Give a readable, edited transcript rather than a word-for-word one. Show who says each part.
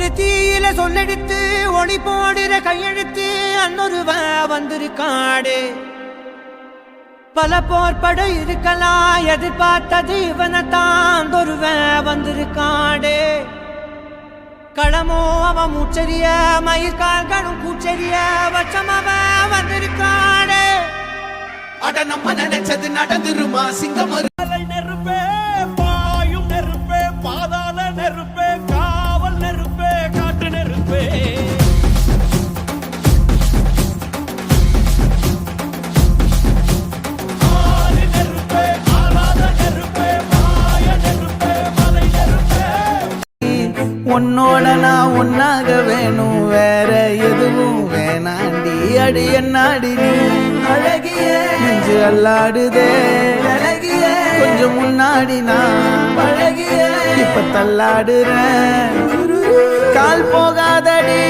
Speaker 1: ஒரு தீயில சொல்லெடுத்து ஒளி போடுற கையெழுத்து அன்னொருவ வந்திருக்காடு. பல போர்பட இருக்கலாம் எதிர்பார்த்தது இவனைத்தான் ஒருவ வந்திருக்காடு. களமோ அவன் மூச்சரிய மயிர்கால்களும் கூச்சரிய வச்சம் அவன் வந்திருக்காடு.
Speaker 2: அட நம்ம நினைச்சது நடந்துருமா சிங்கம் நெருப்பே பாயும் நெருப்பே பாதாள நெருப்பே காவல் நெருப்பே காட்டு நெருப்பே
Speaker 3: உன்னோட நான் ஒன்னாக வேணும் வேற எதுவும் வேணாண்டி. அடி என்னாடி நீ அழகிய நெஞ்சு அல்லாடுதே அழகிய கொஞ்சம் முன்னாடி நான் அழகிய இப்ப தள்ளாடுறேன் கால் போகாதடி.